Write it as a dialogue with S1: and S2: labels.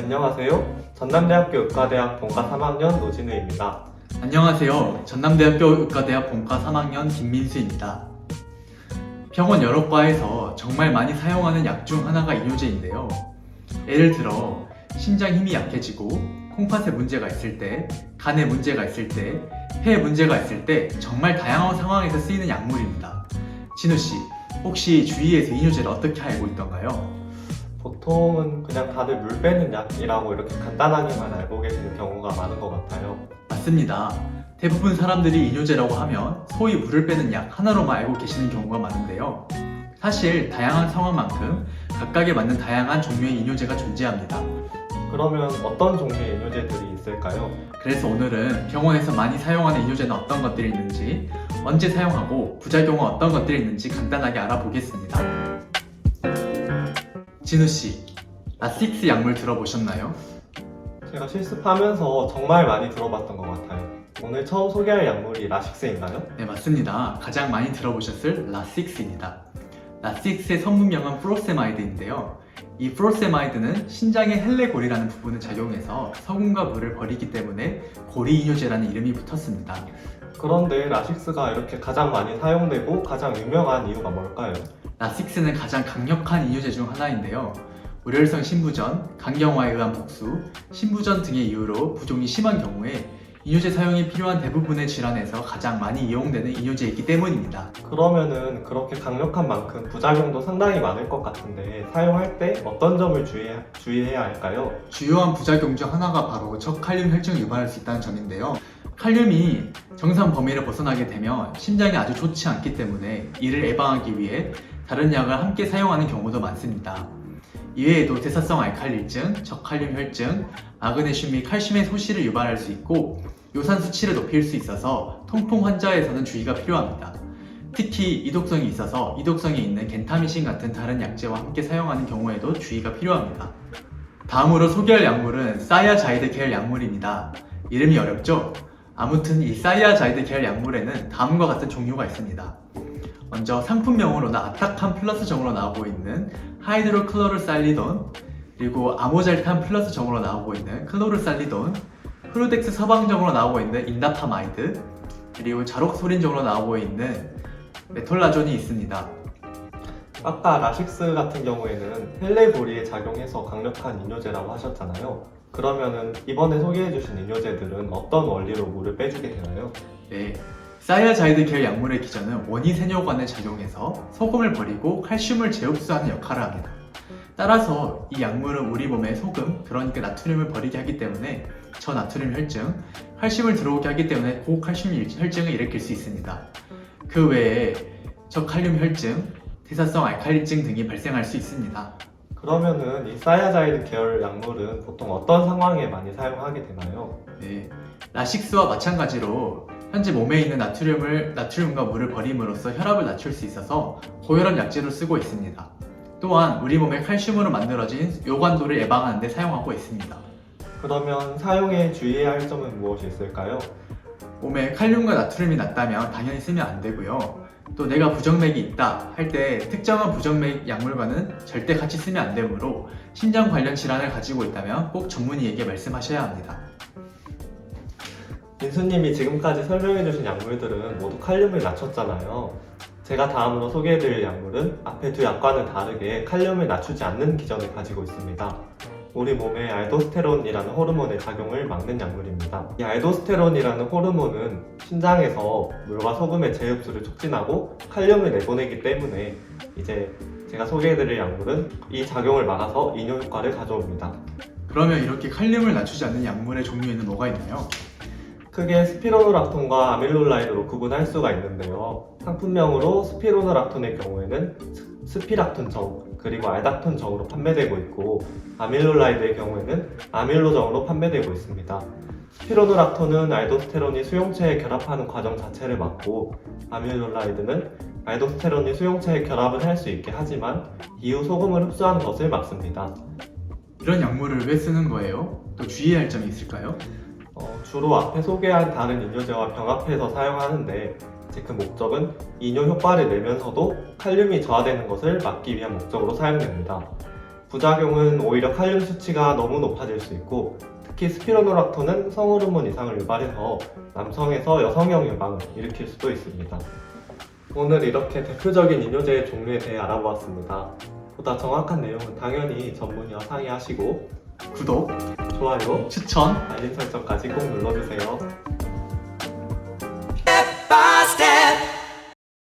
S1: 안녕하세요. 전남대학교 의과대학 본과 3학년 노진우입니다.
S2: 안녕하세요. 전남대학교 의과대학 본과 3학년 김민수입니다. 병원 여러 과에서 정말 많이 사용하는 약 중 하나가 이뇨제인데요. 예를 들어 심장 힘이 약해지고 콩팥에 문제가 있을 때, 간에 문제가 있을 때, 폐에 문제가 있을 때 정말 다양한 상황에서 쓰이는 약물입니다. 진우 씨, 혹시 주위에서 이뇨제를 어떻게 알고 있던가요?
S1: 보통은 그냥 다들 물 빼는 약이라고 이렇게 간단하게만 알고 계시는 경우가 많은 것 같아요.
S2: 맞습니다. 대부분 사람들이 이뇨제라고 하면 소위 물을 빼는 약 하나로만 알고 계시는 경우가 많은데요. 사실 다양한 상황만큼 각각에 맞는 다양한 종류의 이뇨제가 존재합니다.
S1: 그러면 어떤 종류의 이뇨제들이 있을까요?
S2: 그래서 오늘은 병원에서 많이 사용하는 이뇨제는 어떤 것들이 있는지, 언제 사용하고 부작용은 어떤 것들이 있는지 간단하게 알아보겠습니다. 진우 씨, 라식스 약물 들어보셨나요?
S1: 제가 실습하면서 정말 많이 들어봤던 것 같아요. 오늘 처음 소개할 약물이 라식스인가요?
S2: 네, 맞습니다. 가장 많이 들어보셨을 라식스입니다. 라식스의 성분명은 프로세마이드인데요. 이 프로세마이드는 신장의 헬레골이라는 부분을 작용해서 서군과 물을 버리기 때문에 고리이뇨제라는 이름이 붙었습니다.
S1: 그런데 라식스가 이렇게 가장 많이 사용되고 가장 유명한 이유가 뭘까요?
S2: 라식스는 가장 강력한 이뇨제 중 하나인데요. 우렬성 신부전, 간경화에 의한 복수, 신부전 등의 이유로 부종이 심한 경우에 이뇨제 사용이 필요한 대부분의 질환에서 가장 많이 이용되는 이뇨제이기 때문입니다.
S1: 그러면은 그렇게 강력한 만큼 부작용도 상당히 많을 것 같은데 사용할 때 어떤 점을 주의해야 할까요?
S2: 주요한 부작용 중 하나가 바로 저칼륨 혈증을 유발할 수 있다는 점인데요. 칼륨이 정상 범위를 벗어나게 되면 심장에 아주 좋지 않기 때문에 이를 예방하기 위해 다른 약을 함께 사용하는 경우도 많습니다. 이외에도 대사성 알칼리증, 저칼륨 혈증, 마그네슘 및 칼슘의 소실을 유발할 수 있고 요산 수치를 높일 수 있어서 통풍 환자에서는 주의가 필요합니다. 특히 이독성이 있어서 이독성이 있는 겐타미신 같은 다른 약제와 함께 사용하는 경우에도 주의가 필요합니다. 다음으로 소개할 약물은 사이아자이드 계열 약물입니다. 이름이 어렵죠? 아무튼 이 사이아자이드 계열 약물에는 다음과 같은 종류가 있습니다. 먼저 상품명으로는 아타칸 플러스 정으로 나오고 있는 하이드로클로르살리돈, 그리고 아모잘탄 플러스 정으로 나오고 있는 클로르살리돈, 프루덱스 서방정으로 나오고 있는 인다파마이드, 그리고 자록소린정으로 나오고 있는 메톨라존이 있습니다.
S1: 아까 라식스 같은 경우에는 헬레보리에 작용해서 강력한 이뇨제라고 하셨잖아요. 그러면은 이번에 소개해주신 이뇨제들은 어떤 원리로 물을 빼주게 되나요?
S2: 네, 사이아자이드 계열 약물의 기전은 원이세뇨관에 작용해서 소금을 버리고 칼슘을 재흡수하는 역할을 합니다. 따라서 이 약물은 우리 몸에 소금, 그러니까 나트륨을 버리게 하기 때문에 저나트륨 혈증, 칼슘을 들어오게 하기 때문에 고칼슘 혈증을 일으킬 수 있습니다. 그 외에 저칼륨 혈증, 대사성 알칼리증 등이 발생할 수 있습니다.
S1: 그러면은 이 사이아자이드 계열 약물은 보통 어떤 상황에 많이 사용하게 되나요?
S2: 네, 라식스와 마찬가지로 현재 몸에 있는 나트륨과 물을 버림으로써 혈압을 낮출 수 있어서 고혈압 약제로 쓰고 있습니다. 또한 우리 몸에 칼슘으로 만들어진 요관도를 예방하는 데 사용하고 있습니다.
S1: 그러면 사용에 주의해야 할 점은 무엇이 있을까요?
S2: 몸에 칼륨과 나트륨이 낮다면 당연히 쓰면 안 되고요. 또 내가 부정맥이 있다 할 때 특정한 부정맥 약물과는 절대 같이 쓰면 안 되므로 심장 관련 질환을 가지고 있다면 꼭 전문의에게 말씀하셔야 합니다.
S1: 민수님이 지금까지 설명해주신 약물들은 모두 칼륨을 낮췄잖아요. 제가 다음으로 소개해드릴 약물은 앞에 두 약과는 다르게 칼륨을 낮추지 않는 기전을 가지고 있습니다. 우리 몸에 알도스테론이라는 호르몬의 작용을 막는 약물입니다. 이 알도스테론이라는 호르몬은 신장에서 물과 소금의 재흡수를 촉진하고 칼륨을 내보내기 때문에 이제 제가 소개해드릴 약물은 이 작용을 막아서 이뇨 효과를 가져옵니다.
S2: 그러면 이렇게 칼륨을 낮추지 않는 약물의 종류에는 뭐가 있나요?
S1: 크게 스피로노락톤과 아밀로라이드로 구분할 수가 있는데요. 상품명으로 스피로노락톤의 경우에는 스피락톤정, 그리고 알닥톤정으로 판매되고 있고 아밀로라이드의 경우에는 아밀로정으로 판매되고 있습니다. 스피로노락톤은 알도스테론이 수용체에 결합하는 과정 자체를 막고 아밀로라이드는 알도스테론이 수용체에 결합을 할 수 있게 하지만 이후 소금을 흡수하는 것을 막습니다.
S2: 이런 약물을 왜 쓰는 거예요? 또 주의해야 할 점이 있을까요?
S1: 주로 앞에 소개한 다른 이뇨제와 병합해서 사용하는데 그 목적은 이뇨 효과를 내면서도 칼륨이 저하되는 것을 막기 위한 목적으로 사용됩니다. 부작용은 오히려 칼륨 수치가 너무 높아질 수 있고, 특히 스피로노락톤은 성호르몬 이상을 유발해서 남성에서 여성형 유방을 일으킬 수도 있습니다. 오늘 이렇게 대표적인 이뇨제의 종류에 대해 알아보았습니다. 보다 정확한 내용은 당연히 전문의와 상의하시고
S2: 구독,
S1: 좋아요,
S2: 추천,
S1: 알림 설정까지 꼭 눌러주세요.